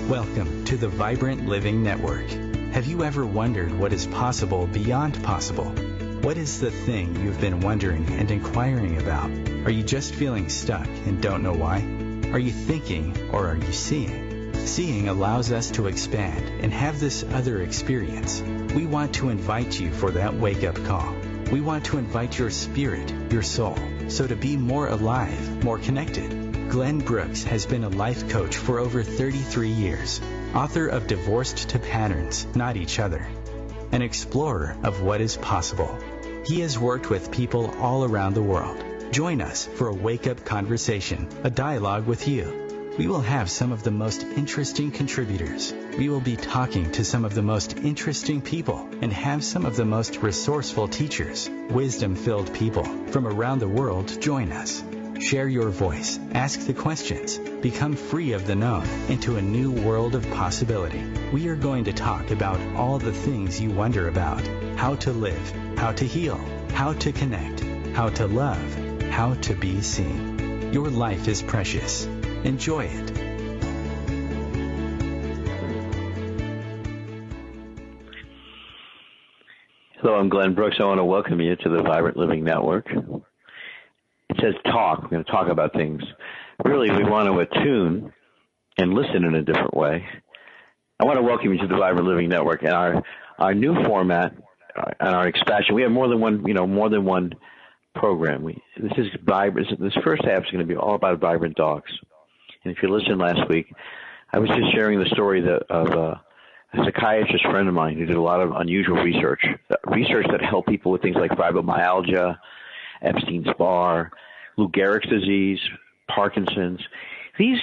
Welcome to the Vibrant Living Network. Have you ever wondered what is possible beyond possible? What is the thing you've been wondering and inquiring about? Are you just feeling stuck and don't know why? Are you thinking or are you seeing? Seeing allows us to expand and have this other experience. We want to invite you for that wake-up call. We want to invite your spirit, your soul, so to be more alive, more connected. Glenn Brooks has been a life coach for over 33 years, author of Divorced to Patterns, Not Each Other, an explorer of what is possible. He has worked with people all around the world. Join us for a wake-up conversation, a dialogue with you. We will have some of the most interesting contributors. We will be talking to some of the most interesting people and have some of the most resourceful teachers, wisdom-filled people from around the world join us. Share your voice, ask the questions, become free of the known into a new world of possibility. We are going to talk about all the things you wonder about: how to live, how to heal, how to connect, how to love, how to be seen. Your life is precious. Enjoy it. Hello, I'm Glenn Brooks. I want to welcome you to the Vibrant Living Network. It says talk. We're going to talk about things. Really, we want to attune and listen in a different way. I want to welcome you to the Vibrant Living Network and our new format and our expansion. We have more than one program. This first half is going to be all about vibrant dogs. And if you listened last week, I was just sharing the story of a psychiatrist friend of mine who did a lot of unusual research that helped people with things like fibromyalgia, Epstein-Barr, Lou Gehrig's disease, Parkinson's. These,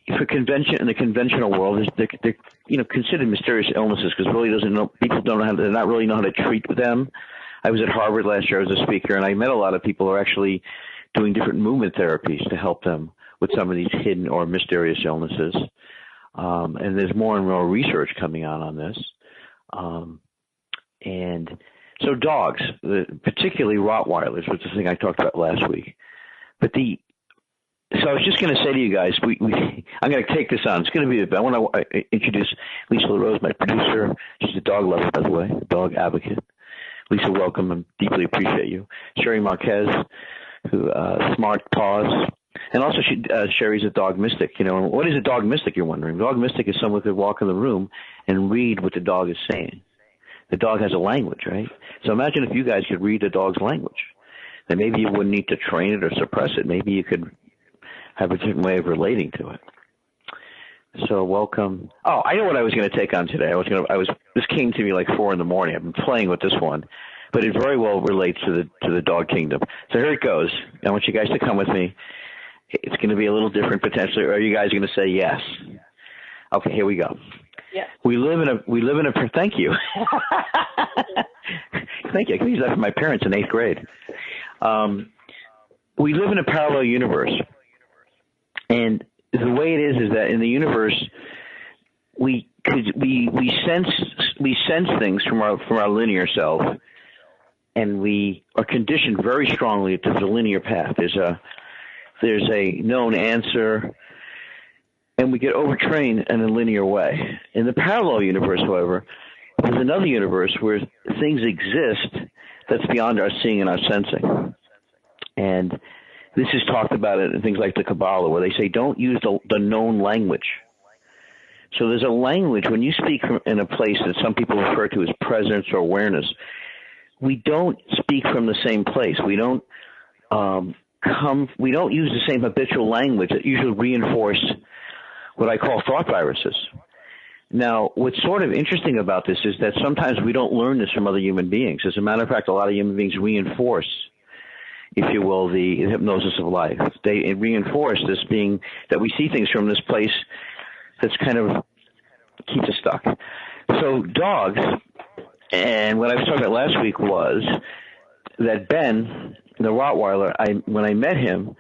in the conventional world, they're considered mysterious illnesses because people don't know how to, not really know how to treat them. I was at Harvard last year as a speaker, and I met a lot of people who are actually doing different movement therapies to help them with some of these hidden or mysterious illnesses. And there's more and more research coming out on this. And so dogs, particularly Rottweilers, which is the thing I talked about last week. So I was just going to say to you guys, I'm going to take this on. It's going to be, I want to introduce Lisa LaRose, my producer. She's a dog lover, by the way, dog advocate. Lisa, welcome. I deeply appreciate you. Cherie Marquez, Smart Paws. And also, Cherie's a dog mystic. What is a dog mystic, you're wondering? Dog mystic is someone who could walk in the room and read what the dog is saying. The dog has a language, right? So imagine if you guys could read the dog's language. Then maybe you wouldn't need to train it or suppress it. Maybe you could have a different way of relating to it. So welcome. Oh, I know what I was going to take on today. This came to me like 4 a.m. I've been playing with this one, but it very well relates to the dog kingdom. So here it goes. I want you guys to come with me. It's going to be a little different potentially. Or are you guys going to say yes? Okay, here we go. Yeah. We live in a. Thank you. Thank you. I can use that for my parents in 8th grade. We live in a parallel universe, and the way it is that in the universe, we sense things from our linear self, and we are conditioned very strongly to the linear path. There's a known answer, and we get overtrained in a linear way. In the parallel universe, however, there's another universe where things exist that's beyond our seeing and our sensing. And this is talked about in things like the Kabbalah, where they say don't use the known language. So there's a language, when you speak in a place that some people refer to as presence or awareness, we don't speak from the same place. We don't use the same habitual language that usually reinforce what I call thought viruses. Now, what's sort of interesting about this is that sometimes we don't learn this from other human beings. As a matter of fact, a lot of human beings reinforce, if you will, the hypnosis of life. They reinforce this being that we see things from this place that's kind of keeps us stuck. So dogs, and what I was talking about last week was that Ben, the Rottweiler, when I met him,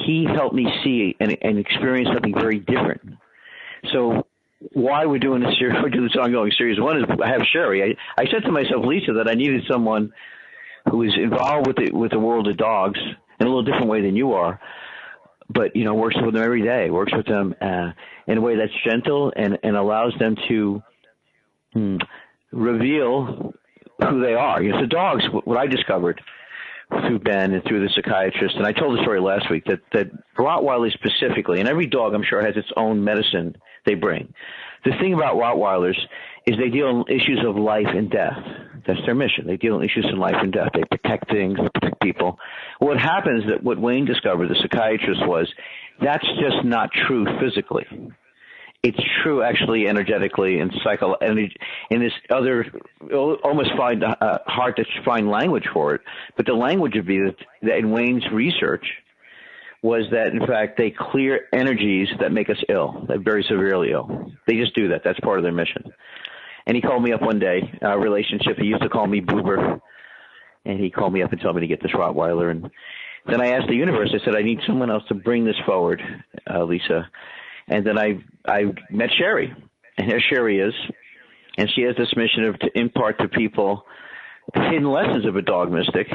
he helped me see and experience something very different. So why we're doing this ongoing series, one is I have Cherie. I said to myself, Lisa, that I needed someone who is involved with the world of dogs in a little different way than you are, but works with them every day, works with them in a way that's gentle and allows them to reveal who they are. So dogs, what I discovered through Ben and through the psychiatrist, and I told the story last week, that Rottweilers specifically, and every dog I'm sure has its own medicine they bring. The thing about Rottweilers is they deal in issues of life and death. That's their mission. They deal in issues in life and death. They protect things, they protect people. What happens, that what Wayne discovered, the psychiatrist, was that's just not true physically. It's true actually energetically and in this other, almost hard to find language for it. But the language would be that in Wayne's research was that, in fact, they clear energies that make us ill, that very severely ill. They just do that. That's part of their mission. And he called me up one day, our relationship, he used to call me Boober, and he called me up and told me to get this Rottweiler. And then I asked the universe, I said, I need someone else to bring this forward, Lisa. And then I met Cherie, and here Cherie is, and she has this mission to impart to people the hidden lessons of a dog mystic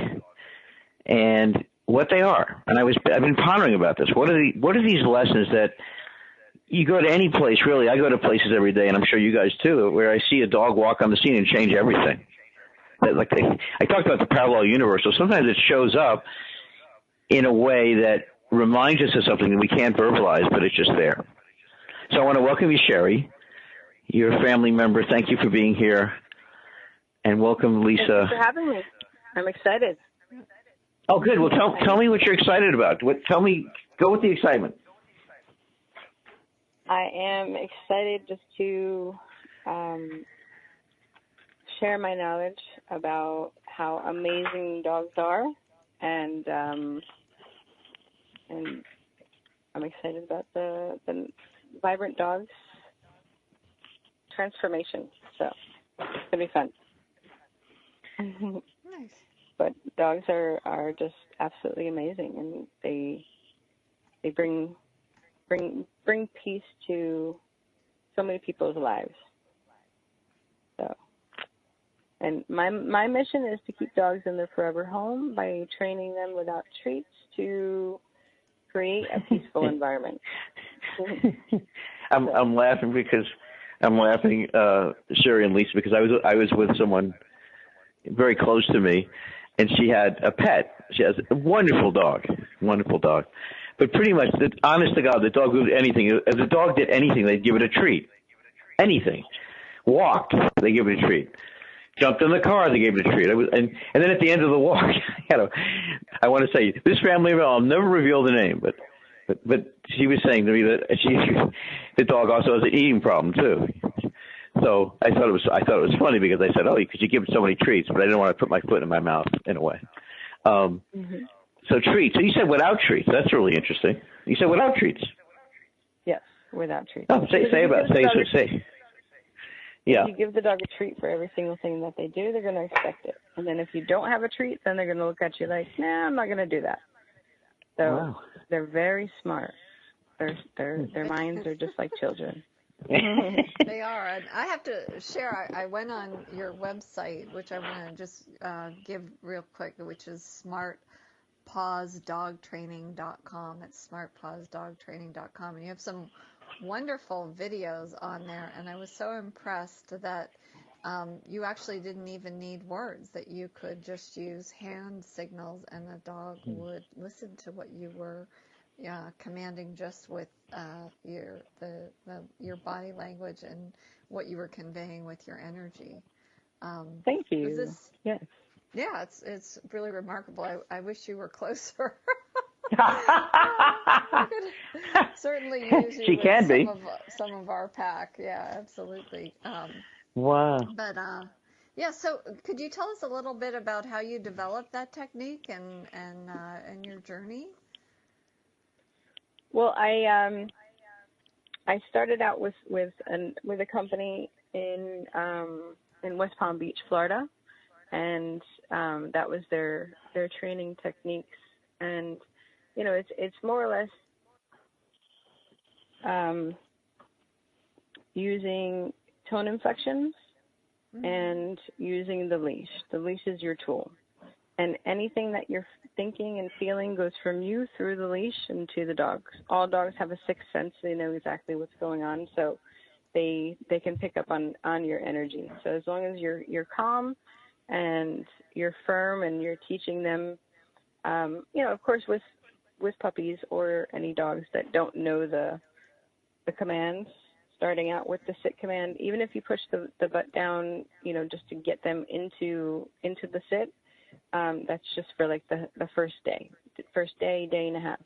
and what they are. And I've been pondering about this. What are these lessons that you go to any place, really? I go to places every day, and I'm sure you guys too, where I see a dog walk on the scene and change everything. I talked about the parallel universe, so sometimes it shows up in a way that reminds us of something that we can't verbalize, but it's just there. So I want to welcome you, Cherie. You're a family member. Thank you for being here. And welcome, Lisa. Thank you for having me. I'm excited. Oh, good. Well, tell me what you're excited about. Go with the excitement. I am excited just to share my knowledge about how amazing dogs are, and I'm excited about the Vibrant Dogs transformation. So it's gonna be fun. Nice. But dogs are just absolutely amazing, and they bring peace to so many people's lives. So, and my mission is to keep dogs in their forever home by training them without treats to create a peaceful environment. I'm laughing, Cherie and Lisa, because I was with someone very close to me, and she had a pet. She has a wonderful dog. But pretty much, honest to God, the dog would do anything. If the dog did anything, they'd give it a treat. Anything. Walked, they give it a treat. Jumped in the car, they gave it a treat. And then at the end of the walk, I want to say, this family, I'll never reveal the name, but she was saying to me that the dog also has an eating problem too. So I thought it was funny, because I said, because you give it so many treats, but I didn't want to put my foot in my mouth in a way. So treats. So you said without treats. That's really interesting. You said without treats. Yes, without treats. Oh, say. Yeah. If you give the dog a treat for every single thing that they do, they're going to expect it. And then if you don't have a treat, then they're going to look at you like, nah, I'm not going to do that. So They're very smart. Their minds are just like children. They are. And I have to share, I went on your website, which I want to just give real quick, which is smartpawsdogtraining.com. It's smartpawsdogtraining.com. And you have some wonderful videos on there. And I was so impressed that you actually didn't even need words, that you could just use hand signals and the dog would listen to what you were commanding just with your body language and what you were conveying with your energy. Thank you. Yes. Yeah, it's really remarkable. I wish you were closer. Certainly use you she can be. Some of our pack. Yeah, absolutely. Wow. But so could you tell us a little bit about how you developed that technique and your journey? Well, I started out with a company in West Palm Beach, Florida, and that was their training techniques, and it's more or less using tone inflections and using the leash. The leash is your tool, And anything that you're thinking and feeling goes from you through the leash and to the dogs. All dogs have a sixth sense. They know exactly what's going on, so they can pick up on your energy. So as long as you're calm and you're firm and you're teaching them, of course with puppies or any dogs that don't know the commands, starting out with the sit command, even if you push the butt down, just to get them into the sit, that's just for like the first day, day and a half.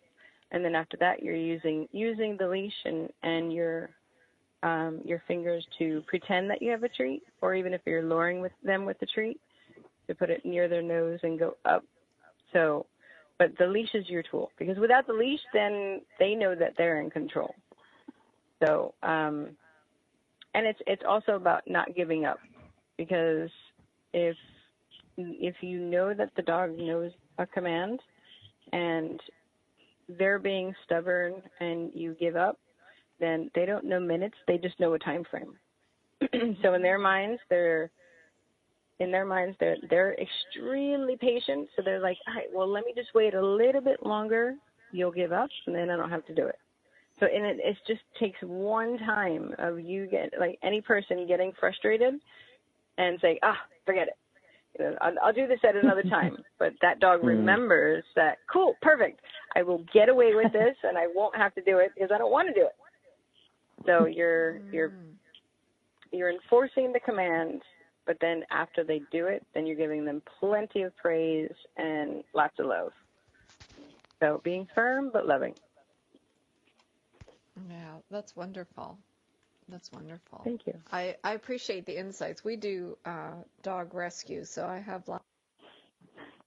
And then after that, you're using the leash and your fingers to pretend that you have a treat, or even if you're luring them with the treat, to put it near their nose and go up. So, but the leash is your tool, because without the leash, then they know that they're in control. So, and it's also about not giving up, because if you know that the dog knows a command and they're being stubborn and you give up, then they don't know minutes, they just know a time frame. So in their minds they're extremely patient. So they're like, all right, well, let me just wait a little bit longer. You'll give up, and then I don't have to do it. So it just takes one time of you like any person getting frustrated and saying, forget it. I'll do this at another time. But that dog remembers that, cool, perfect. I will get away with this, and I won't have to do it because I don't want to do it. So you're enforcing the command, but then after they do it, then you're giving them plenty of praise and lots of love. So being firm but loving. Yeah, that's wonderful. That's wonderful. Thank you. I appreciate the insights. We do dog rescue, so I have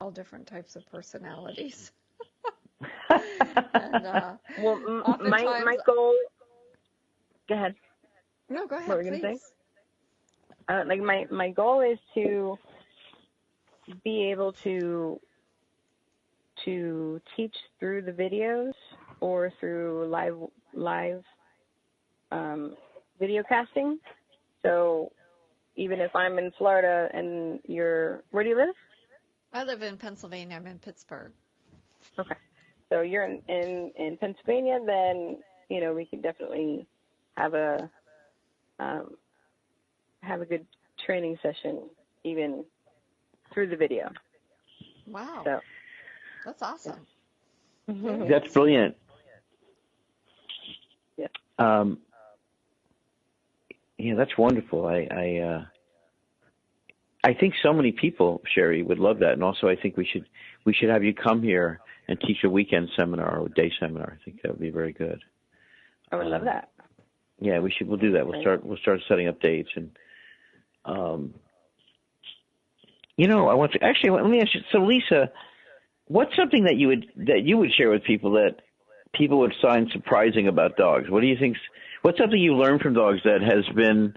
all different types of personalities. And, well, my goal. Go ahead. No, go ahead. What were you please. Gonna say? My goal is to be able to teach through the videos or through live video casting. So even if I'm in Florida and where do you live? I live in Pennsylvania. I'm in Pittsburgh. Okay. So you're in Pennsylvania, then, we could definitely have a good training session even through the video. Wow. So that's awesome. Yeah. That's brilliant. Yeah. Yeah, that's wonderful. I think so many people, Cherie, would love that, and also I think we should have you come here and teach a weekend seminar or a day seminar. I think that would be very good. I would love that. Yeah, we'll do that. We'll start setting up dates, and let me ask you. So, Lisa, what's something that you would share with people that people would find surprising about dogs? What do you think? What's something you learned from dogs that has been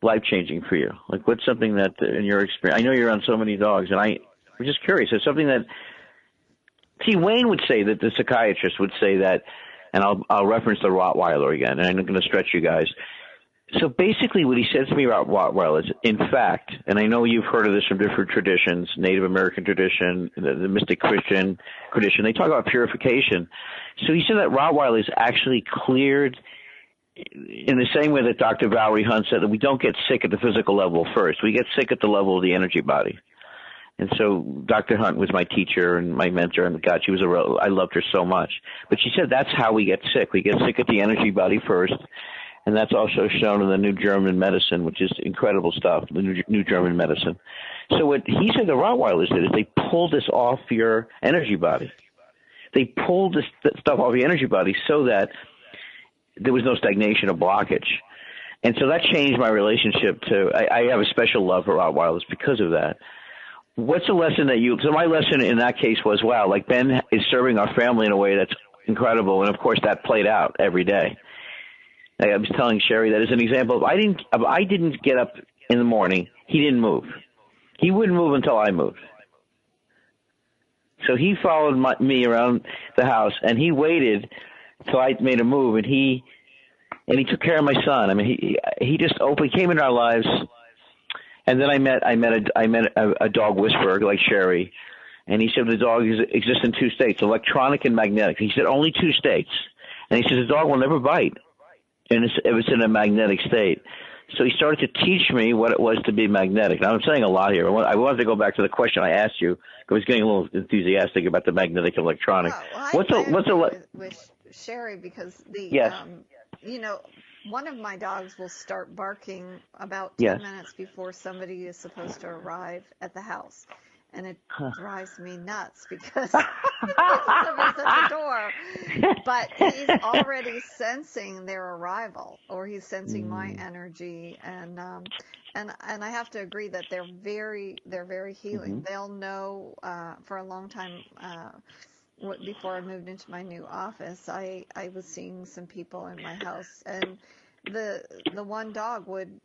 life-changing for you? Like, what's something that, in your experience, I know you're around so many dogs, and I'm just curious. There's something that, Wayne would say, that the psychiatrist would say that, and I'll reference the Rottweiler again, and I'm going to stretch you guys. So basically what he says to me about Rottweilers, in fact, and I know you've heard of this from different traditions, Native American tradition, the mystic Christian tradition, they talk about purification. So he said that Rottweilers actually cleared, in the same way that Dr. Valerie Hunt said, that we don't get sick at the physical level first. We get sick at the level of the energy body. And so Dr. Hunt was my teacher and my mentor, and God, I loved her so much. But she said that's how we get sick. We get sick at the energy body first, and that's also shown in the New German medicine, which is incredible stuff, the New German medicine. So what he said the Rottweilers did is they pulled this off your energy body. They pulled this stuff off your energy body so that there was no stagnation or blockage. And so that changed my relationship to, I have a special love for Rottweilers because of that. What's the lesson so my lesson in that case was, wow, like Ben is serving our family in a way that's incredible. And of course that played out every day. I was telling Cherie that as an example, if I didn't get up in the morning, he didn't move. He wouldn't move until I moved. So he followed me around the house, and he waited till I made a move, and he took care of my son. I mean, he just came into our lives, and then I met a dog whisperer like Cherie, And he said the dog exists in two states, electronic and magnetic. He said only two states. And he says the dog will never bite if it's in a magnetic state. So he started to teach me what it was to be magnetic. Now, I'm saying a lot here. I wanted to go back to the question I asked you. I was getting a little enthusiastic about the magnetic electronic. With Cherie, because yes. One of my dogs will start barking about 10 minutes before somebody is supposed to arrive at the house. And it drives me nuts because he wants to visit the door. But he's already sensing their arrival, or he's sensing my energy. And I have to agree that they're very healing. Mm-hmm. They'll know for a long time. Before I moved into my new office, I was seeing some people in my house, and the one dog would,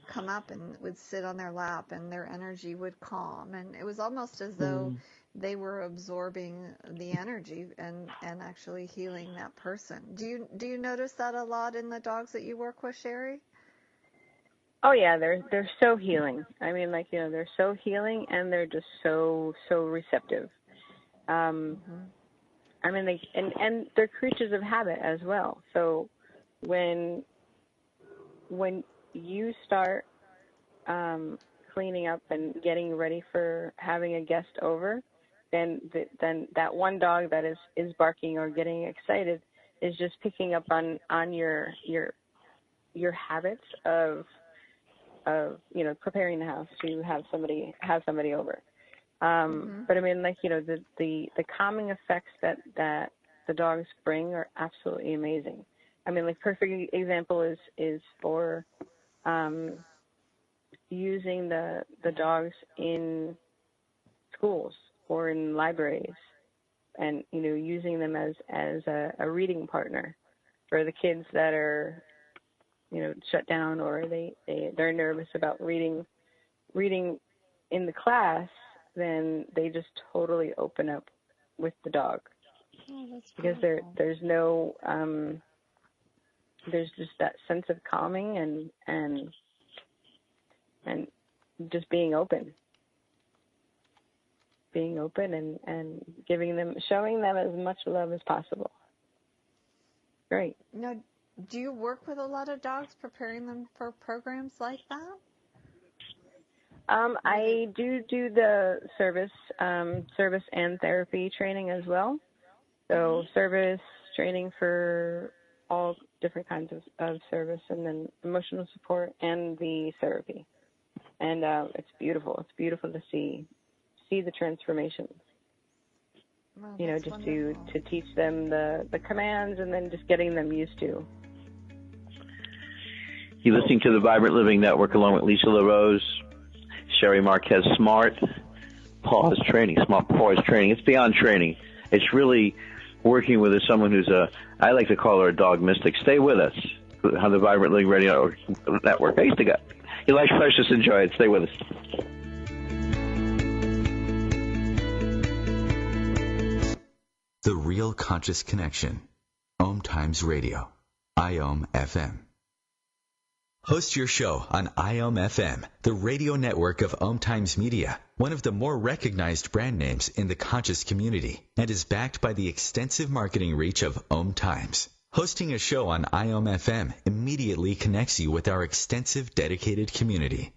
come up and would sit on their lap, and their energy would calm, and it was almost as though they were absorbing the energy and actually healing that person. Do you notice that a lot in the dogs that you work with, Cherie? Oh yeah, they're so healing. I mean, they're so healing, and they're just so receptive. I mean, and they're creatures of habit as well. So when you start cleaning up and getting ready for having a guest over, then that one dog that is barking or getting excited is just picking up on your habits of preparing the house to have somebody over. But I mean, the calming effects that the dogs bring are absolutely amazing. I mean, perfect example is for using the dogs in schools or in libraries, and using them as a reading partner for the kids that are shut down, or they're nervous about reading in the class. Then they just totally open up with the dog. Oh, that's because there's no there's just that sense of calming and just being open and showing them as much love as possible. Great. Now, do you work with a lot of dogs, preparing them for programs like that? I do the service and therapy training as well. So service training for all different kinds of service, and then emotional support and the therapy. And it's beautiful. It's beautiful to see the transformations. Wow, just wonderful. to teach them the commands, and then just getting them used to. You're listening to the Vibrant Living Network along with Lisa LaRose, Cherie Marquez. Smart Paws training. Smart Paws training. It's beyond training. It's really working with someone who's I like to call her a dog mystic. Stay with us on the Vibrant Living Radio Network. I used to go. Your life's precious. Enjoy it. Stay with us. The Real Conscious Connection. OMTimes Radio. IOM FM. Host your show on IOM FM, the radio network of OMTimes Media, one of the more recognized brand names in the conscious community, and is backed by the extensive marketing reach of OMTimes. Hosting a show on IOM FM immediately connects you with our extensive dedicated community.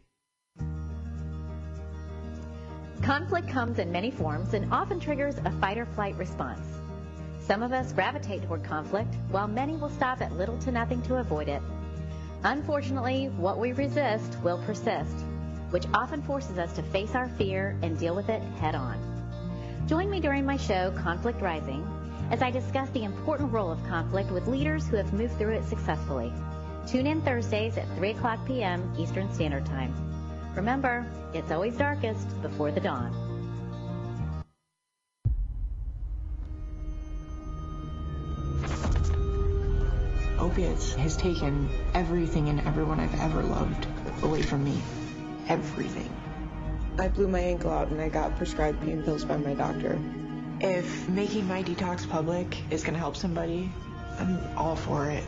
Conflict comes in many forms and often triggers a fight-or-flight response. Some of us gravitate toward conflict, while many will stop at little to nothing to avoid it. Unfortunately, what we resist will persist, which often forces us to face our fear and deal with it head-on. Join me during my show, Conflict Rising, as I discuss the important role of conflict with leaders who have moved through it successfully. Tune in Thursdays at 3 o'clock p.m. Eastern Standard Time. Remember, it's always darkest before the dawn. Opiates has taken everything and everyone I've ever loved away from me. Everything. I blew my ankle out and I got prescribed pain pills by my doctor. If making my detox public is going to help somebody, I'm all for it.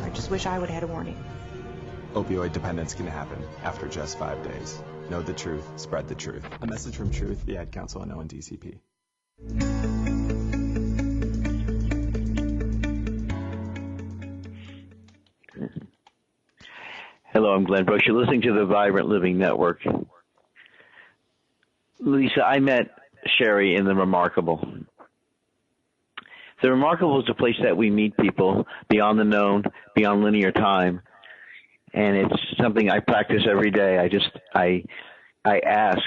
I just wish I would have had a warning. Opioid dependence can happen after just 5 days. Know the truth. Spread the truth. A message from Truth, the Ad Council, and ONDCP. Hello, I'm Glenn Brooks. You're listening to the Vibrant Living Network. Lisa, I met Cherie in The Remarkable. The Remarkable is a place that we meet people beyond the known, beyond linear time, and it's something I practice every day. I ask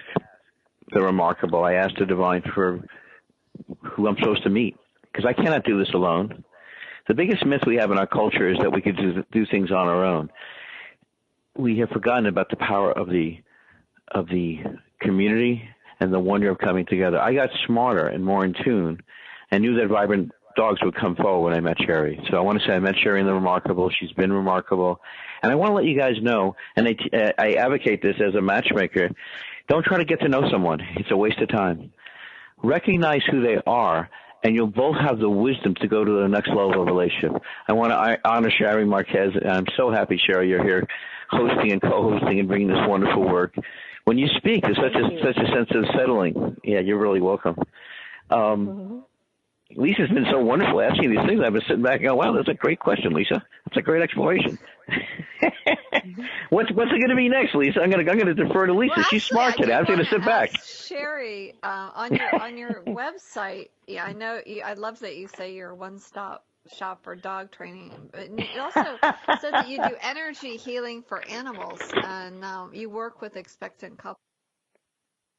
the Remarkable, I ask the Divine for who I'm supposed to meet, because I cannot do this alone. The biggest myth we have in our culture is that we could do things on our own. We have forgotten about the power of the community and the wonder of coming together. I got smarter and more in tune and knew that vibrant dogs would come forward when I met Cherie. So I want to say I met Cherie in The Remarkable. She's been remarkable. And I want to let you guys know, and I advocate this as a matchmaker, don't try to get to know someone. It's a waste of time. Recognize who they are, and you'll both have the wisdom to go to the next level of relationship. I want to honor Cherie Marquez, and I'm so happy, Cherie, you're here hosting and co-hosting and bringing this wonderful work. When you speak, there's such a sense of settling. Yeah, you're really welcome. Lisa's been so wonderful asking these things. I've been sitting back and going, wow, that's a great question, Lisa. That's a great exploration. What's it going to be next, Lisa? I'm going to defer to Lisa. Well, She's smart today. I'm going to sit back. Cherie, on your website, yeah, I know. I love that you say you're a one-stop shop for dog training. But it also says that you do energy healing for animals, and you work with expectant couples.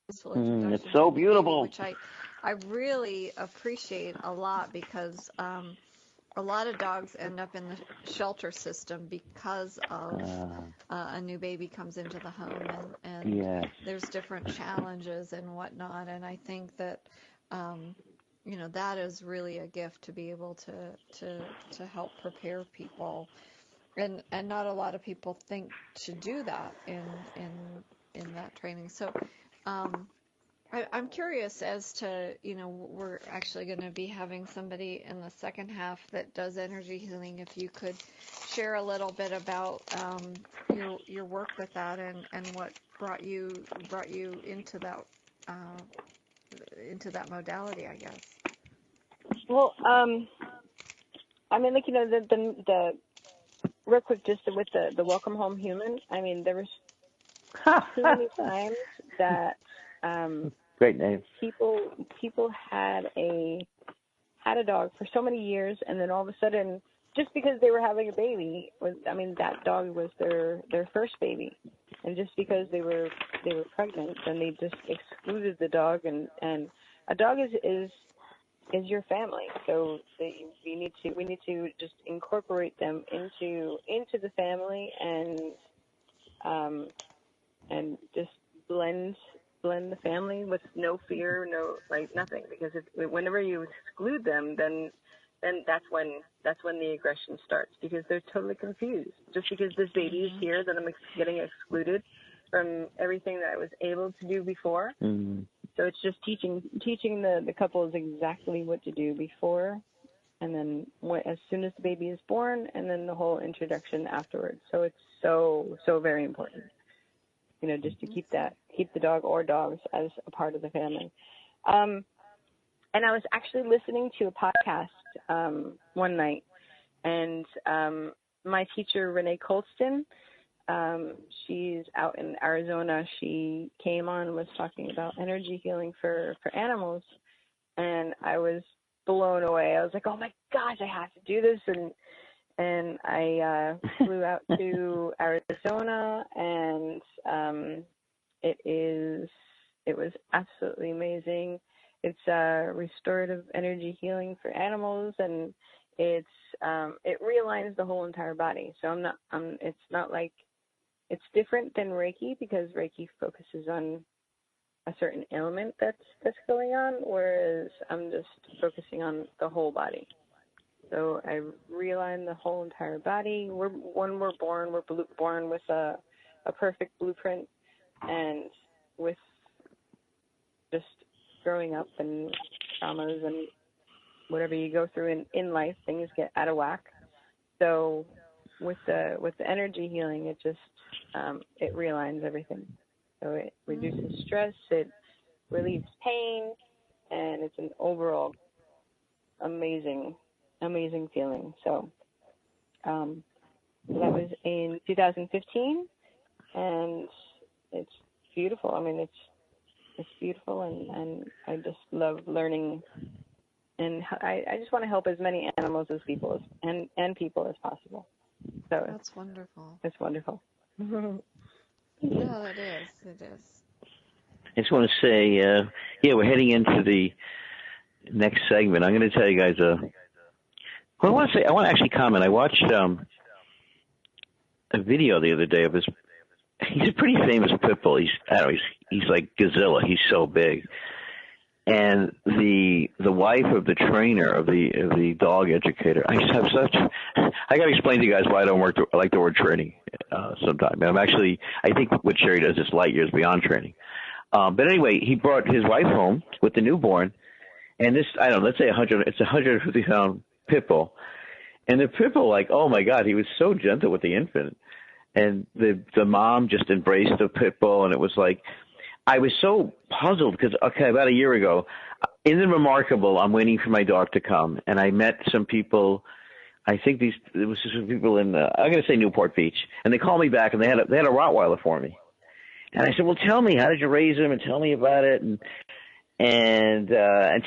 It's so beautiful. Which I really appreciate a lot, because a lot of dogs end up in the shelter system because of a new baby comes into the home, and Yes. there's different challenges and whatnot. And I think that that is really a gift to be able to help prepare people, and not a lot of people think to do that in that training. So I'm curious as to, we're actually going to be having somebody in the second half that does energy healing. If you could share a little bit about your work with that, and what brought you into that modality, I guess. Well, I mean, like, the real quick, just with the Welcome Home Human. I mean, there was too many times that great name. People had a dog for so many years, and then all of a sudden, just because they were having a baby, that dog was their first baby, and just because they were pregnant, then they just excluded the dog, and a dog is your family, so we need to just incorporate them into the family, and just blend the family with no fear, nothing, because whenever you exclude them, then that's when the aggression starts, because they're totally confused. Just because this baby is here, then I'm getting excluded from everything that I was able to do before. Mm-hmm. So it's just teaching the couples exactly what to do before, and then as soon as the baby is born, and then the whole introduction afterwards. So it's so very important, just to keep the dog or dogs as a part of the family. And I was actually listening to a podcast one night, and my teacher, Renee Colston, she's out in Arizona. She came on and was talking about energy healing for animals, and I was blown away. I was like, oh my gosh, I have to do this, and I flew out to Arizona, and it was absolutely amazing. It's restorative energy healing for animals, and it realigns the whole entire body. So it's not like, it's different than Reiki, because Reiki focuses on a certain ailment that's going on, whereas I'm just focusing on the whole body. So I realign the whole entire body. When we're born with a perfect blueprint, and with just growing up and traumas and whatever you go through in life, things get out of whack. So with the energy healing, it just it realigns everything. So it reduces stress, it relieves pain, and it's an overall amazing feeling. So that was in 2015, and it's beautiful. I mean, it's beautiful, and I just love learning, and I just want to help as many animals as people and people as possible. So That's wonderful. It's wonderful. Yeah, it is. It is. I just want to say, we're heading into the next segment. I'm going to tell you guys. I want to actually comment. I watched a video the other day of his. He's a pretty famous pit bull. He's like Godzilla. He's so big. And the wife of the trainer of the dog educator. I got to explain to you guys why I don't like the word training sometimes. I think what Cherie does is light years beyond training. But anyway, he brought his wife home with the newborn, and this, I don't know, let's say it's a 150-pound pit bull. And the pit bull, like, oh my God, he was so gentle with the infant. And the mom just embraced the pit bull, and it was like, I was so puzzled because, about a year ago, in the Remarkable, I'm waiting for my dog to come, and I met some people. I think there was some people in I'm going to say Newport Beach, and they called me back, and they had a Rottweiler for me. And I said, well, tell me, how did you raise him, and tell me about it, and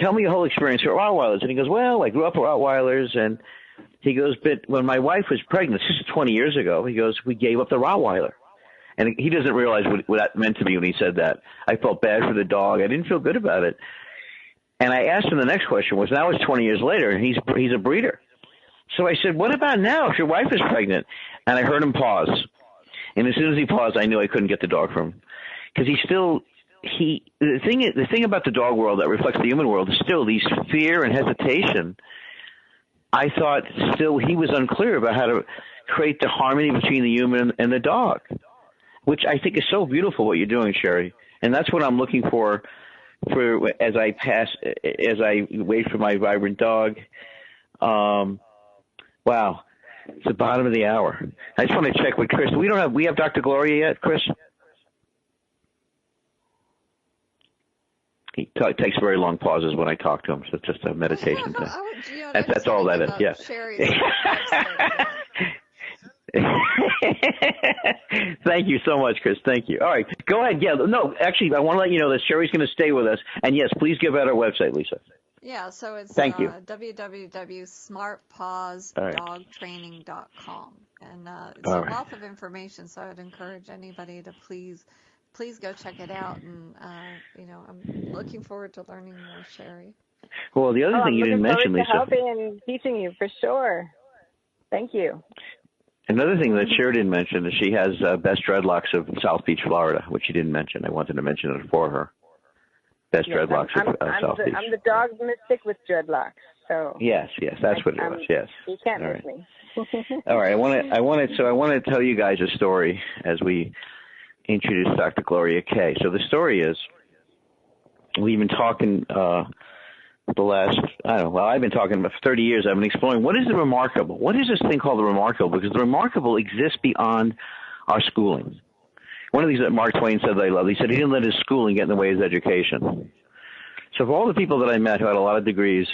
tell me your whole experience with Rottweilers. And he goes, well, I grew up with Rottweilers, and he goes, but when my wife was pregnant, this is 20 years ago, he goes, we gave up the Rottweiler. And he doesn't realize what that meant to me when he said that. I felt bad for the dog. I didn't feel good about it. And I asked him the next question was, now it's 20 years later, and he's a breeder. So I said, what about now if your wife is pregnant? And I heard him pause. And as soon as he paused, I knew I couldn't get the dog from him. Because the thing about the dog world that reflects the human world is still these fear and hesitation. I thought still he was unclear about how to create the harmony between the human and the dog, which I think is so beautiful what you're doing, Cherie. And that's what I'm looking for as I wait for my vibrant dog. Wow. It's the bottom of the hour. I just want to check with Chris. We have Dr. Gloria yet, Chris? He takes very long pauses when I talk to him, so it's just a meditation thing. That's all that is, yeah. Thank you so much, Chris. Thank you. All right, go ahead. Yeah, no, actually, I want to let you know that Cherie's going to stay with us. And yes, please give out our website, Lisa. Yeah, so it's www.smartpawsdogtraining.com. And it's a wealth of information, so I'd encourage anybody to please go check it out. And, I'm looking forward to learning more, Cherie. Well, the other thing you didn't mention, Lisa. I'm looking forward to helping and teaching you for sure. Thank you. Another thing that Cherie didn't mention is she has best dreadlocks of South Beach, Florida, which she didn't mention. I wanted to mention it for her. Best dreadlocks of South Beach. I'm the dog mystic with dreadlocks. So yes, that's what it was. Yes, you can't miss me. All right, I want to tell you guys a story as we introduce Dr. Gloria Kaye. So the story is, we've been talking I've been talking about for 30 years. I've been exploring what is the remarkable. What is this thing called the remarkable? Because the remarkable exists beyond our schooling. One of these that Mark Twain said that I love, he said he didn't let his schooling get in the way of his education. So for all the people that I met who had a lot of degrees,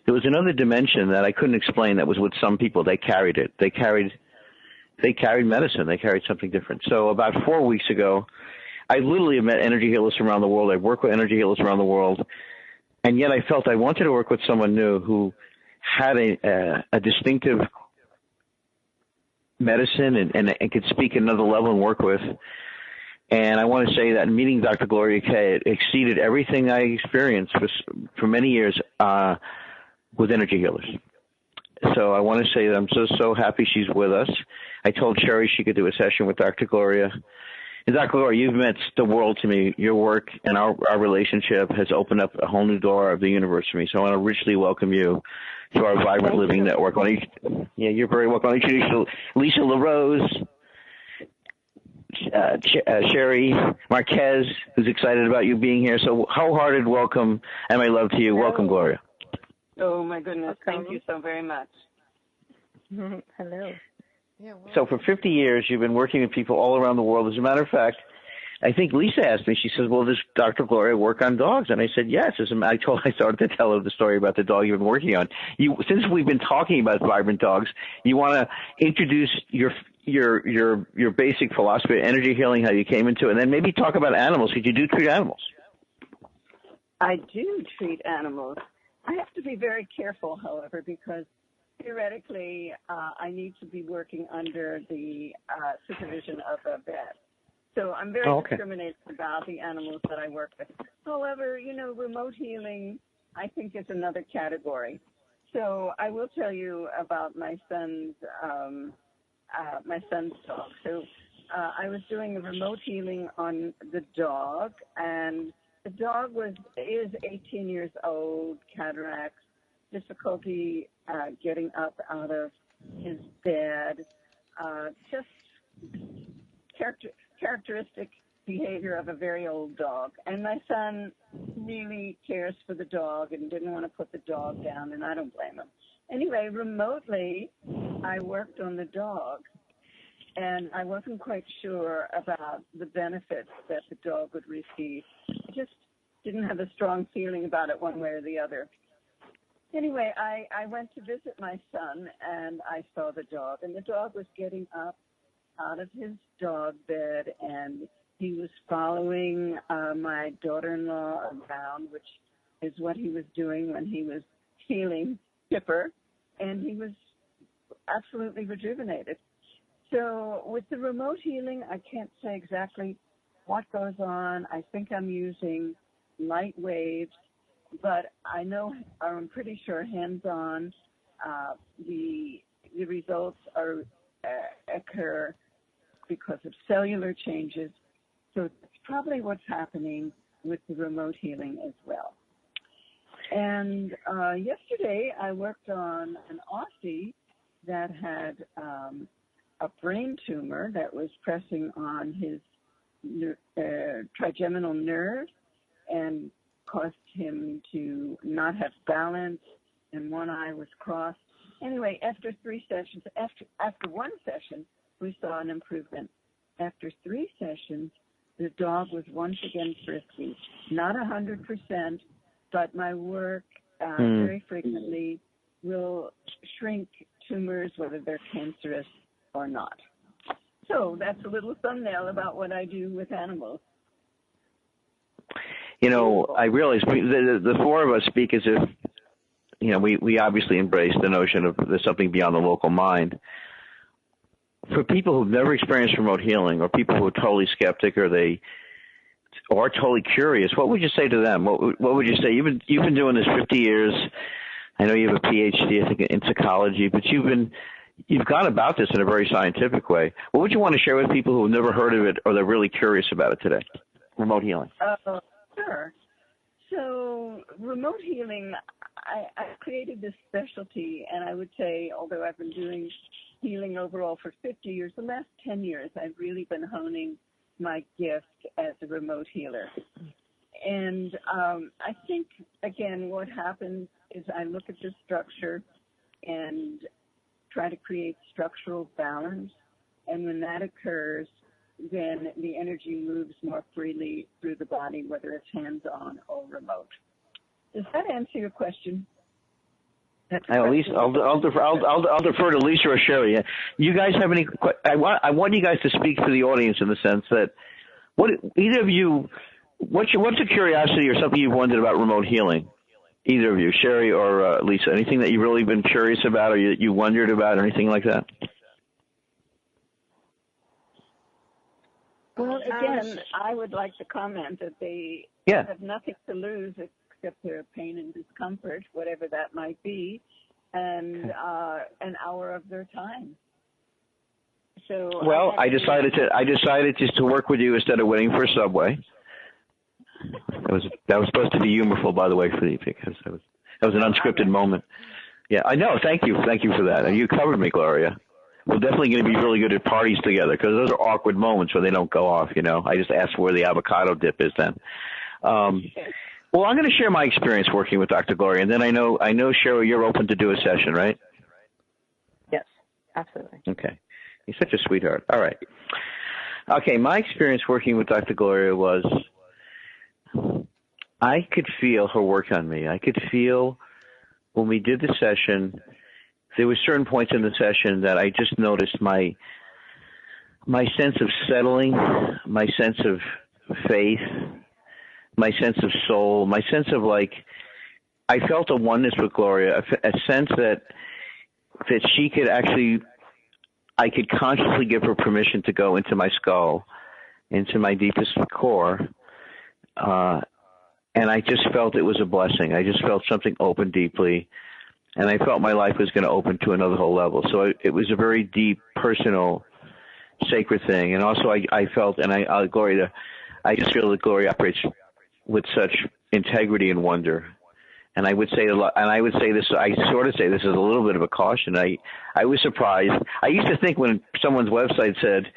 there was another dimension that I couldn't explain that was with some people. They carried it. They carried medicine. They carried something different. So about 4 weeks ago, I literally have met energy healers around the world. I've worked with energy healers around the world. And yet I felt I wanted to work with someone new who had a distinctive medicine and could speak at another level and work with. And I want to say that meeting Dr. Gloria Kaye, it exceeded everything I experienced for many years with energy healers. So I want to say that I'm so happy she's with us. I told Cherie she could do a session with Dr. Gloria. And Dr. Gloria, you've meant the world to me. Your work and our relationship has opened up a whole new door of the universe for me. So I want to richly welcome you to our Vibrant Living Network. You're very welcome. I'll introduce Lisa LaRose, Cherie, Marquez, who's excited about you being here. So wholehearted welcome and my love to you. Hello. Welcome, Gloria. Oh, my goodness. Thank you so very much. Hello. So for 50 years, you've been working with people all around the world. As a matter of fact, I think Lisa asked me, she says, well, does Dr. Gloria work on dogs? And I said, yes. I started to tell her the story about the dog you've been working on. Since we've been talking about vibrant dogs, you want to introduce your basic philosophy of energy healing, how you came into it, and then maybe talk about animals, because you do treat animals. I do treat animals. I have to be very careful, however, because theoretically I need to be working under the supervision of a vet. So I'm very discriminating about the animals that I work with. However, remote healing, I think, is another category. So I will tell you about my son's dog. So I was doing a remote healing on the dog, and the dog is 18 years old, cataracts, difficulty getting up out of his bed, just characteristic behavior of a very old dog. And my son really cares for the dog and didn't want to put the dog down, and I don't blame him. Anyway, remotely, I worked on the dog, and I wasn't quite sure about the benefits that the dog would receive. I just didn't have a strong feeling about it one way or the other. Anyway, I went to visit my son, and I saw the dog, and the dog was getting up out of his dog bed, and he was following my daughter-in-law around, which is what he was doing when he was feeling chipper, and he was absolutely rejuvenated. So with the remote healing, I can't say exactly what goes on. I think I'm using light waves, but I'm pretty sure hands-on, the results occur because of cellular changes. So it's probably what's happening with the remote healing as well. And yesterday I worked on an Aussie that had a brain tumor that was pressing on his trigeminal nerve and caused him to not have balance, and one eye was crossed. Anyway, after 3 sessions, after one session, we saw an improvement. After 3 sessions, the dog was once again frisky. Not 100%, but my work very frequently will shrink tumors, whether they're cancerous or not. So that's a little thumbnail about what I do with animals. I realize the four of us speak as if, we obviously embrace the notion of there's something beyond the local mind. For people who've never experienced remote healing, or people who are totally skeptic, or they are totally curious, what would you say to them? What would you say? You've been doing this 50 years. I know you have a PhD, I think, in psychology, but you've gone about this in a very scientific way. What would you want to share with people who have never heard of it, or they're really curious about it today? Remote healing. Sure. So remote healing, I created this specialty, and I would say, although I've been doing healing overall for 50 years, the last 10 years, I've really been honing my gift as a remote healer. And I think, again, what happens is I look at the structure and try to create structural balance. And when that occurs, then the energy moves more freely through the body, whether it's hands-on or remote. Does that answer your question? I'll defer to Lisa or Cherie. You guys have any? I want you guys to speak to the audience in the sense that either of you, what's a curiosity or something you've wondered about remote healing? Either of you, Cherie or Lisa, anything that you've really been curious about, or you wondered about, or anything like that? Well, again, I would like to comment that they have nothing to lose except their pain and discomfort, whatever that might be, and an hour of their time. So, well, I decided just to work with you instead of waiting for a subway. That was supposed to be humorful, by the way, because that was an unscripted moment. Yeah, I know. Thank you for that. And you covered me, Gloria. We're definitely going to be really good at parties together, because those are awkward moments where they don't go off. I just asked where the avocado dip is then. Well, I'm going to share my experience working with Dr. Gloria, and then I know, Cheryl, you're open to do a session, right? Yes, absolutely. Okay. You're such a sweetheart. All right. Okay, my experience working with Dr. Gloria was I could feel her work on me. I could feel when we did the session, there were certain points in the session that I just noticed my sense of settling, my sense of faith, my sense of soul, my sense of like, I felt a oneness with Gloria, a sense that she could actually, I could consciously give her permission to go into my skull, into my deepest core, and I just felt it was a blessing. I just felt something open deeply, and I felt my life was going to open to another whole level. So it was a very deep, personal, sacred thing. And also I felt, and Gloria, I just feel that Gloria operates with such integrity and wonder. And I would say a lot, and I would say this, I sort of say this is a little bit of a caution. I was surprised. I used to think when someone's website said,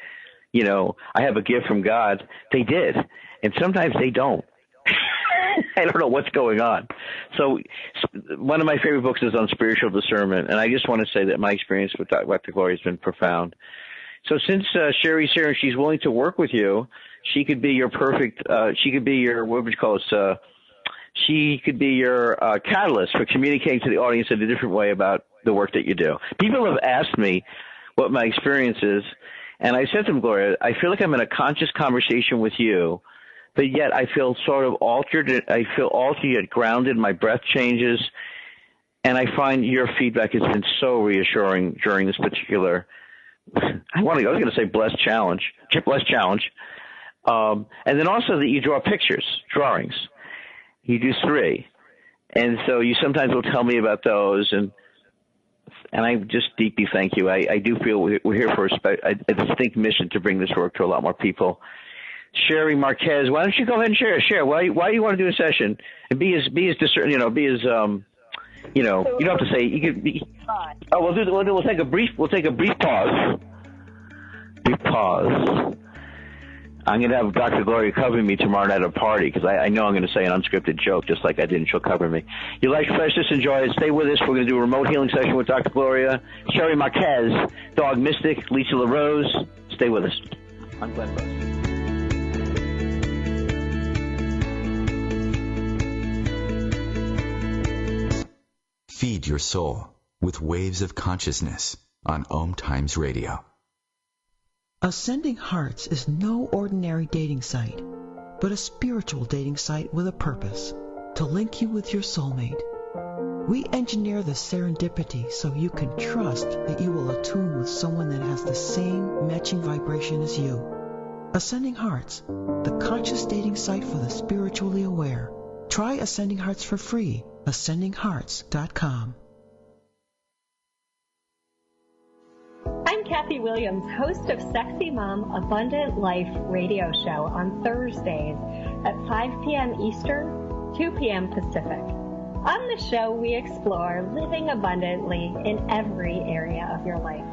you know, I have a gift from God, they did. And sometimes they don't. I don't know what's going on. So one of my favorite books is on spiritual discernment. And I just want to say that my experience with Dr. Gloria has been profound. So since Cherie's here and she's willing to work with you, she could be your perfect, she could be your, what would you call it? She could be your catalyst for communicating to the audience in a different way about the work that you do. People have asked me what my experience is, and I said to them, Gloria, I feel like I'm in a conscious conversation with you, but yet I feel sort of altered. I feel altered yet grounded. My breath changes, and I find your feedback has been so reassuring during this particular, I was going to say blessed challenge. And then also that you draw pictures, drawings. You do 3. And so you sometimes will tell me about those, and I just deeply thank you. I do feel we're here for a distinct mission to bring this work to a lot more people. Cherie, Marquez, why don't you go ahead and share? Why do you want to do a session and be as discerning, you don't have to say, you could be, we'll take a brief pause. I'm going to have Dr. Gloria cover me tomorrow night at a party because I know I'm going to say an unscripted joke just like I did, and she'll cover me. You like Precious, enjoy it. Stay with us. We're going to do a remote healing session with Dr. Gloria. Cherie Marquez, Dog Mystic, Lisa LaRose. Stay with us. I'm Glenn Brooks. Feed your soul with Waves of Consciousness on OMTimes Radio. Ascending Hearts is no ordinary dating site, but a spiritual dating site with a purpose, to link you with your soulmate. We engineer the serendipity so you can trust that you will attune with someone that has the same matching vibration as you. Ascending Hearts, the conscious dating site for the spiritually aware. Try Ascending Hearts for free, ascendinghearts.com. I'm Kathy Williams, host of Sexy Mom Abundant Life radio show on Thursdays at 5 p.m. Eastern, 2 p.m. Pacific. On the show, we explore living abundantly in every area of your life.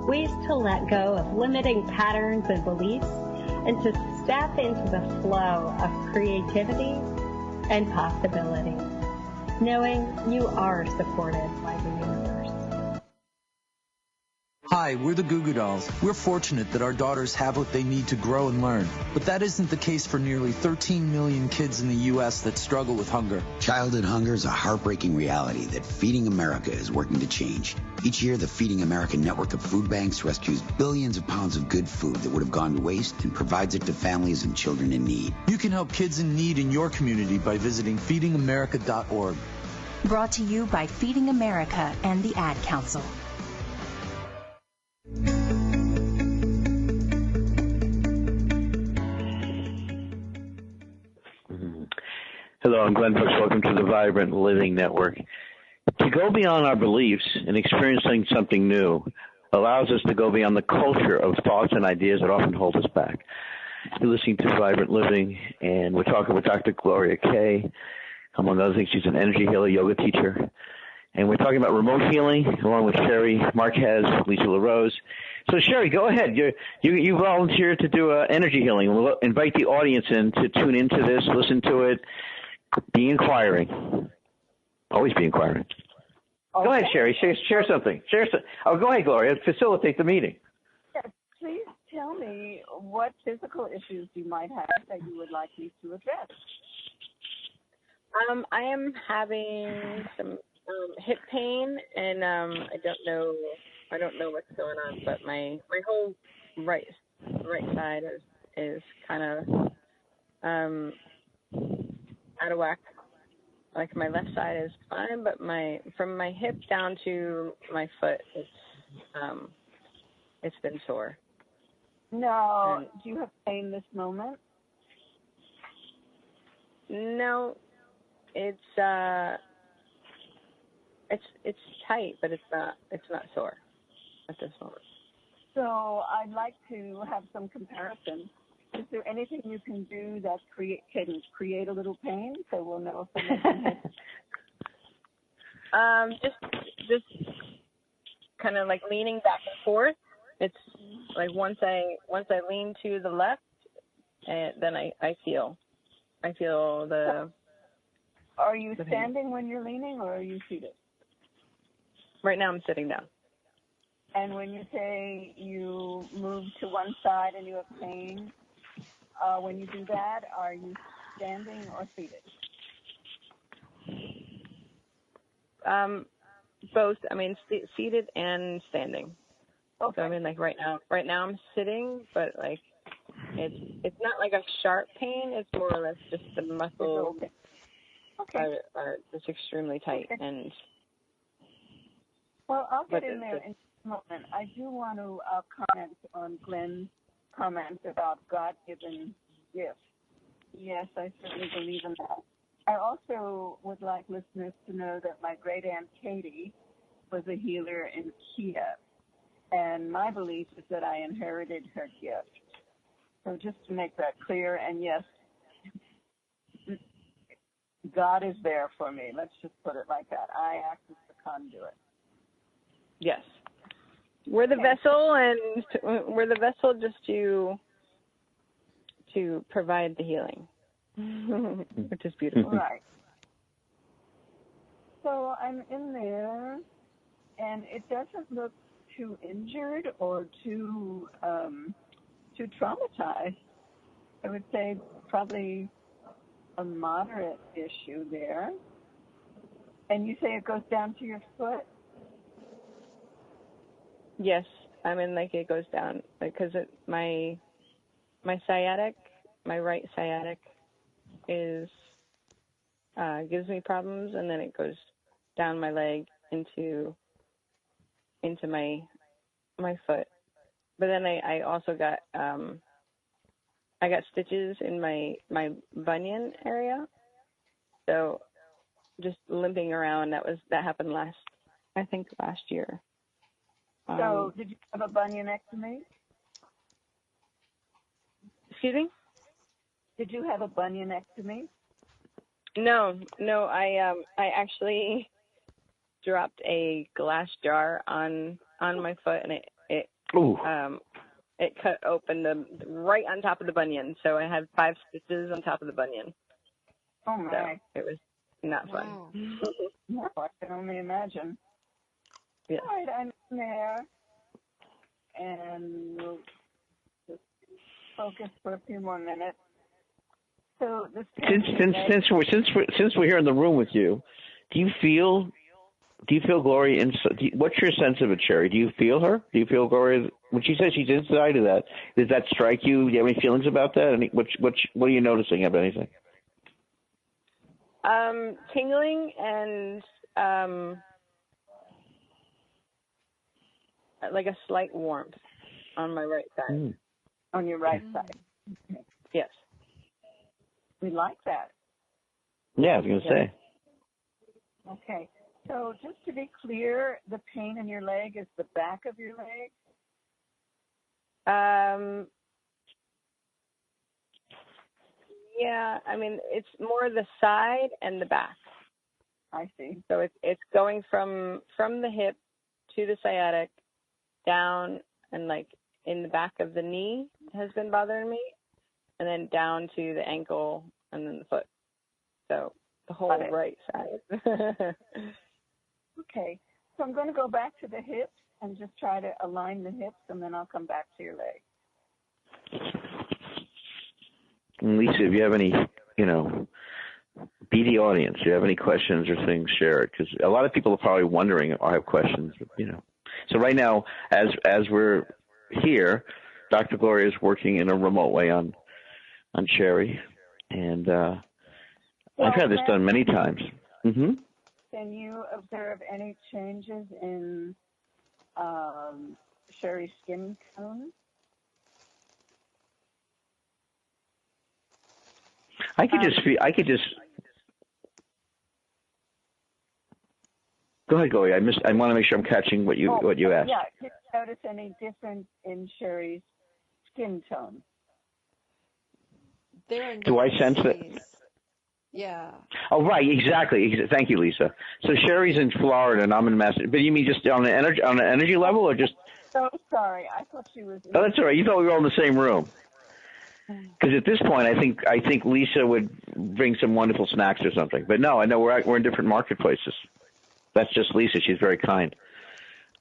Ways to let go of limiting patterns and beliefs and to step into the flow of creativity and possibility, knowing you are supported by the universe. Hi, we're the Goo Goo Dolls. We're fortunate that our daughters have what they need to grow and learn. But that isn't the case for nearly 13 million kids in the U.S. that struggle with hunger. Childhood hunger is a heartbreaking reality that Feeding America is working to change. Each year, the Feeding America network of food banks rescues billions of pounds of good food that would have gone to waste and provides it to families and children in need. You can help kids in need in your community by visiting feedingamerica.org. Brought to you by Feeding America and the Ad Council. Hello, I'm Glenn Brooks. Welcome to the Vibrant Living Network. To go beyond our beliefs and experiencing something new allows us to go beyond the culture of thoughts and ideas that often hold us back. You're listening to Vibrant Living, and we're talking with Dr. Gloria Kaye. Among other things, she's an energy healer, yoga teacher. And we're talking about remote healing, along with Cherie Marquez, Lisa LaRose. So, Cherie, go ahead. You volunteered to do energy healing. We'll invite the audience in to tune into this, listen to it, be inquiring. Always be inquiring. Okay. Go ahead, Cherie. Share something. Go ahead, Gloria. Facilitate the meeting. Yes, please tell me what physical issues you might have that you would like me to address. I am having some hip pain, and I don't know what's going on, but my whole right side is kind of out of whack. Like my left side is fine, but from my hip down to my foot, it's been sore. Now, do you have pain this moment? No, it's tight, but it's not sore at this moment. So I'd like to have some comparison. Is there anything you can do that can create a little pain, so we'll know if it just kind of like leaning back and forth. It's like once I lean to the left, then I feel the. Are you standing when you're leaning, or are you seated? Right now, I'm sitting down. And when you say you move to one side and you have pain, when you do that, are you standing or seated? Both. I mean, seated and standing. Okay. So I mean, like right now I'm sitting, but like it's not like a sharp pain. It's more or less just the muscles are just extremely tight. Okay. And well, I'll get in there in a moment. I do want to comment on Glenn's comment about God-given gifts. Yes, I certainly believe in that. I also would like listeners to know that my great-aunt Katie was a healer in Kiev, and my belief is that I inherited her gift. So just to make that clear, and yes, God is there for me. Let's just put it like that. I act as the conduit. Yes. We're the vessel, and we're the vessel just to provide the healing, which is beautiful. Right. So I'm in there, and it doesn't look too injured or too traumatized. I would say probably a moderate issue there. And you say it goes down to your foot? Yes, I mean, like it goes down because my sciatic, my right sciatic, is gives me problems, and then it goes down my leg into my foot. But then I also got I got stitches in my bunion area, so just limping around. That happened last year. So did you have a bunionectomy? Excuse me? Did you have a bunionectomy? No. I actually dropped a glass jar on my foot, and it cut open right on top of the bunion. So I had 5 stitches on top of the bunion. Oh my! So it was not fun. Wow. No, I can only imagine. Yeah. All right, I'm in there, and we'll just focus for a few more minutes. So this since we're here in the room with you, do you feel Gloria? What's your sense of it, Cherie? Do you feel her? Do you feel Gloria when she says she's inside of that? Does that strike you? Do you have any feelings about that? What are you noticing of anything? Tingling and like a slight warmth on my right side. Mm. On your right side. Okay. Yes. We like that. Yeah, I was going to say. Okay. So just to be clear, the pain in your leg is the back of your leg? Yeah, I mean, it's more the side and the back. I see. So it's going from the hip to the sciatic, down, and like in the back of the knee has been bothering me, and then down to the ankle and then the foot. So the whole right side. Okay. So I'm going to go back to the hips and just try to align the hips, and then I'll come back to your leg. And Lisa, if you have any, be the audience. If you have any questions or things, share it, because a lot of people are probably wondering or have questions. So right now, as we're here, Dr. Gloria is working in a remote way on Cherie, and I've had this done many times. Mm-hmm. Can you observe any changes in Cherie's skin tone? I could just. Go ahead, Gloria. I want to make sure I'm catching what you asked. Yeah. Did you notice any difference in Cherie's skin tone? Do I sense that? Yeah. Oh, right. Exactly. Thank you, Lisa. So Cherie's in Florida, and I'm in Massachusetts. But you mean just on an energy level, or just? So sorry. I thought she was. Oh, that's all right. You thought we were all in the same room. Because at this point, I think Lisa would bring some wonderful snacks or something. But no, I know we're in different marketplaces. That's just Lisa. She's very kind.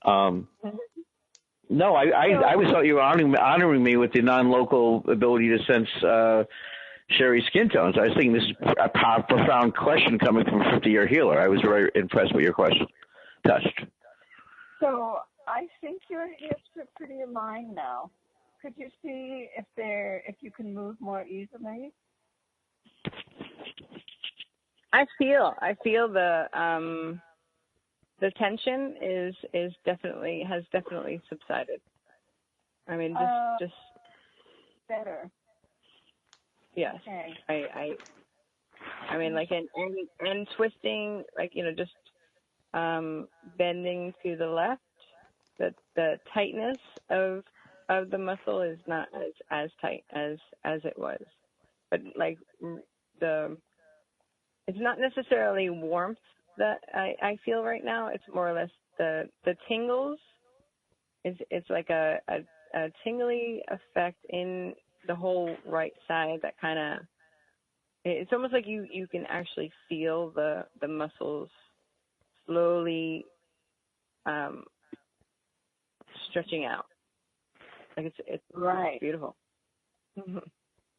No, I always thought you were honoring me with the non-local ability to sense Cherie's skin tones. I was thinking this is a profound question coming from a 50-year healer. I was very impressed with your question. Touched. So I think your hips are pretty aligned now. Could you see if you can move more easily? I feel the tension has definitely subsided. I mean, just better. Yes. Okay. I mean, like and twisting, like just bending to the left. The tightness of the muscle is not as tight as it was, but like it's not necessarily warmth that I feel right now. It's more or less the tingles. It's like a tingly effect in the whole right side that kind of. It's almost like you can actually feel the muscles slowly stretching out. Like it's right. Beautiful.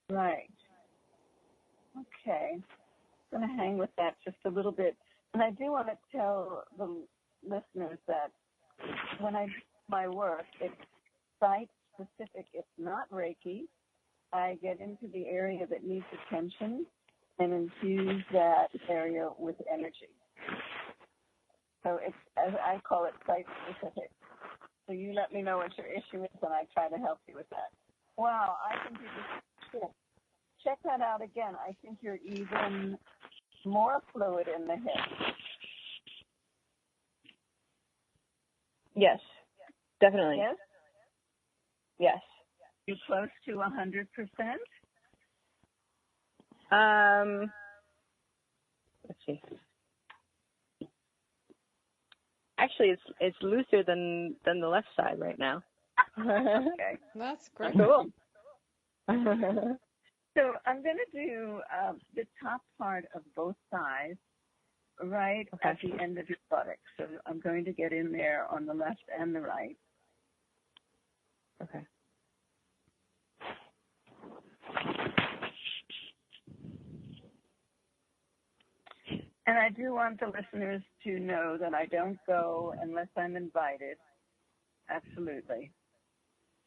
Right. Okay. I'm going to hang with that just a little bit. And I do want to tell the listeners that when I do my work, it's site-specific. It's not Reiki. I get into the area that needs attention and infuse that area with energy. So it's, as I call it, site-specific. So you let me know what your issue is, and I try to help you with that. Wow, I think you just check that out again. I think you're even more fluid in the hip. Yes, definitely. Yes? Yes. You close to 100%? Let's see. Actually, it's looser than the left side right now. Okay. That's great. Cool. So I'm going to do the top part of both thighs right at the end of your buttocks. So I'm going to get in there on the left and the right. Okay. And I do want the listeners to know that I don't go unless I'm invited. Absolutely.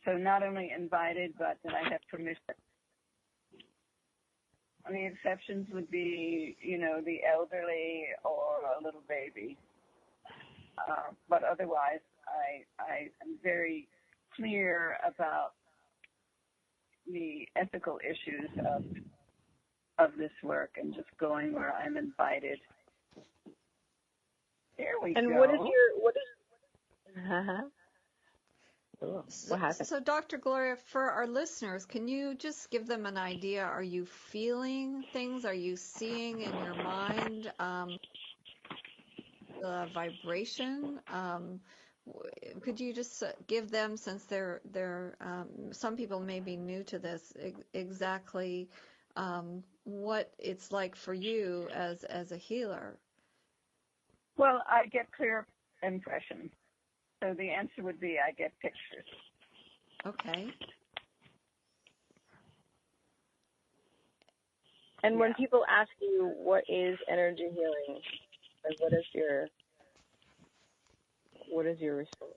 So not only invited, but that I have permission. The exceptions would be, the elderly or a little baby. But otherwise, I am very clear about the ethical issues of this work and just going where I'm invited. There we go. And what happened? So, Dr. Gloria, for our listeners, can you just give them an idea? Are you feeling things? Are you seeing in your mind the vibration? Could you just give them, since they're some people may be new to this, exactly what it's like for you as a healer? Well, I get clear impressions. So the answer would be I get pictures. Okay. And when people ask you what is energy healing, like what is your response?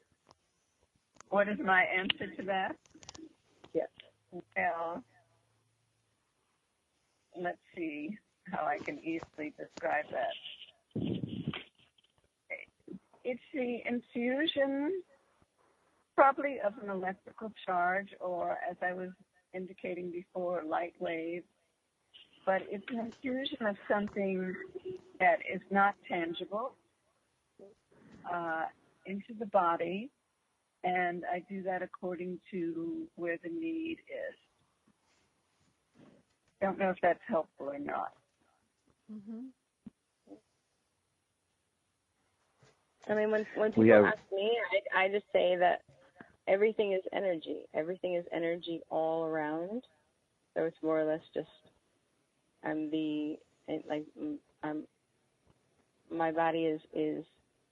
What is my answer to that? Yes. Well, let's see how I can easily describe that. It's the infusion probably of an electrical charge, or as I was indicating before, light waves. But it's an infusion of something that is not tangible into the body, and I do that according to where the need is. Don't know if that's helpful or not. Mm-hmm. I mean, when people ask me, I just say that everything is energy. Everything is energy all around. So it's more or less just my body is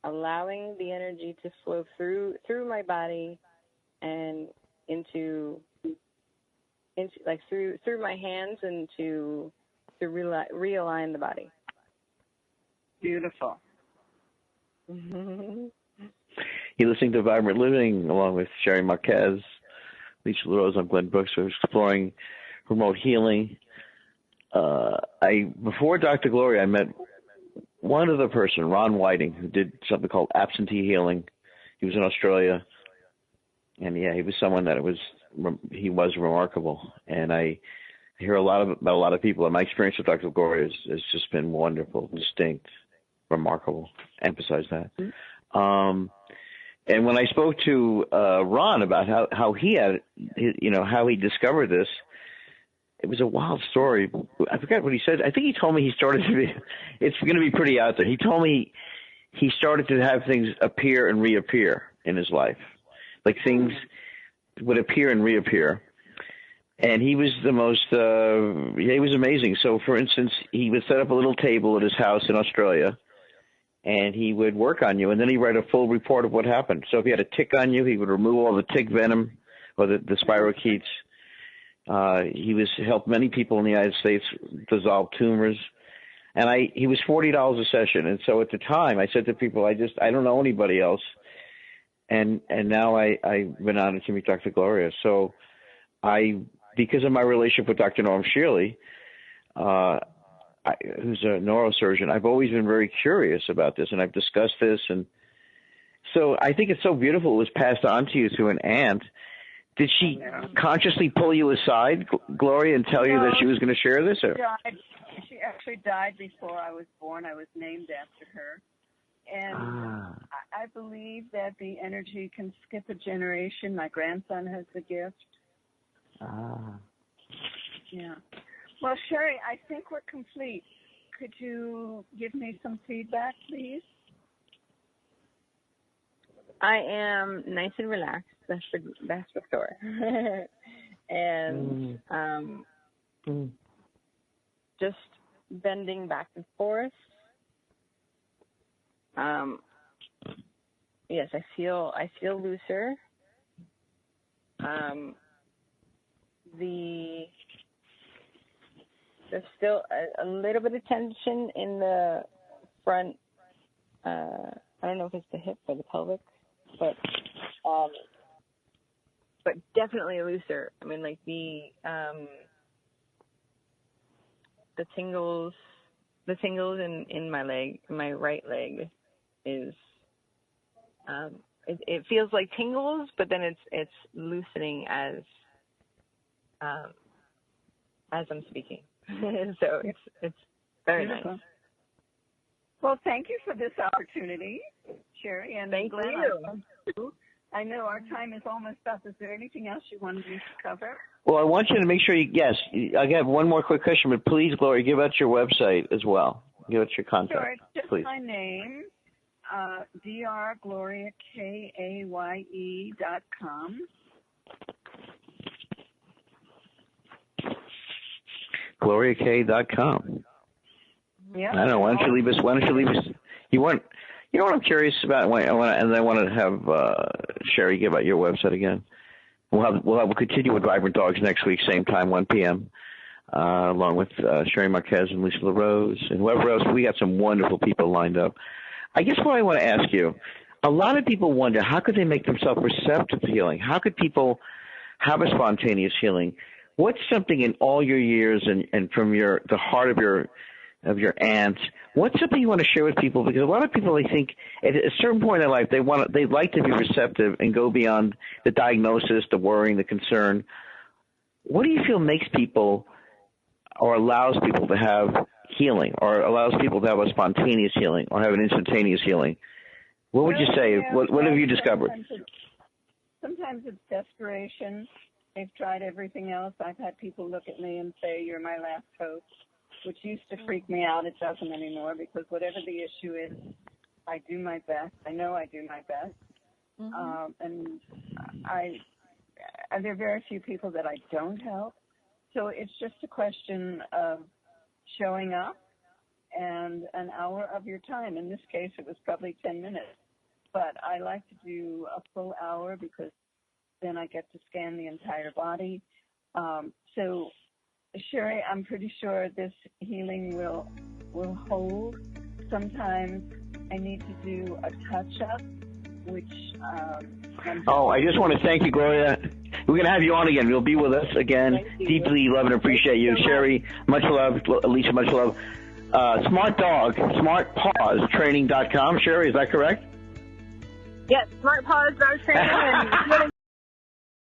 allowing the energy to flow through my body and into like through my hands and to realign the body. Beautiful. You're listening to Vibrant Living along with Cherie Marquez, Lisa LaRose. I'm Glenn Brooks. We're exploring remote healing. Before Dr. Gloria, I met one other person, Ron Whiting, who did something called absentee healing. He was in Australia, and he was someone that was remarkable. And I hear about a lot of people, and my experience with Dr. Gloria has just been wonderful, distinct, remarkable. Emphasize that. And when I spoke to Ron about how he had, how he discovered this, it was a wild story. I forgot what he said. I think he told me he started to be, it's going to be pretty out there. He told me he started to have things appear and reappear in his life. Like things would appear and reappear. And he was he was amazing. So, for instance, he would set up a little table at his house in Australia, and he would work on you, and then he'd write a full report of what happened. So if he had a tick on you, he would remove all the tick venom or the spirochetes. He helped many people in the United States dissolve tumors. And he was $40 a session. And so at the time I said to people, I don't know anybody else. And now I've been honored to meet Dr. Gloria. So because of my relationship with Dr. Norm Shirley, who's a neurosurgeon, I've always been very curious about this, and I've discussed this. And so I think it's so beautiful it was passed on to you through an aunt. Did she consciously pull you aside, Gloria, and tell you that she was going to share this? Or? She actually died before I was born. I was named after her. And I believe that the energy can skip a generation. My grandson has the gift. Yeah. Well, Cherie, I think we're complete. Could you give me some feedback, please? I am nice and relaxed. That's for sure. And just bending back and forth. Yes, I feel looser. There's still a little bit of tension in the front. I don't know if it's the hip or the pelvic, but definitely looser. I mean, like the tingles in my leg, my right leg, is it feels like tingles, but then it's loosening as I'm speaking. So it's very beautiful. Nice. Well, thank you for this opportunity, Cherie, and thank Glenn. you. I know our time is almost up. Is there anything else you wanted me to cover? Well, I want you to make sure I have one more quick question, but please, Gloria, give out your website as well. Give out your contact. Sure, it's just please. my name, drgloriakaye.com. GloriaKaye.com. Yeah. I don't know. Why don't you leave us? You know what I'm curious about, and I want to have Cherie give out your website again. We'll continue with Vibrant Dogs next week, same time, 1 p.m. along with Cherie Marquez and Lisa LaRose and whoever else. We got some wonderful people lined up. I guess what I want to ask you, a lot of people wonder, how could they make themselves receptive to healing? How could people have a spontaneous healing? What's something in all your years and from the heart of your aunts, what's something you want to share with people? Because a lot of people, I think, at a certain point in life, they like to be receptive and go beyond the diagnosis, the worrying, the concern. What do you feel makes people or allows people to have healing or allows people to have a spontaneous healing or have an instantaneous healing? What would you say? What have you discovered? Sometimes it's desperation. They've tried everything else. I've had people look at me and say, "You're my last hope," which used to freak me out. It doesn't anymore, because whatever the issue is, I do my best. I know I do my best. And there are very few people that I don't help. So it's just a question of showing up and an hour of your time. In this case, it was probably 10 minutes. But I like to do a full hour because then I get to scan the entire body. So, Cherie, I'm pretty sure this healing will hold. Sometimes I need to do a touch-up, which... I just want to thank you, Gloria. We're going to have you on again. You'll be with us again. Deeply love and appreciate you. Cherie, much love. Alicia, much love. Smart Dog, Smart Paws Training.com. Cherie, is that correct? Yes, Smart Paws Dog Training. And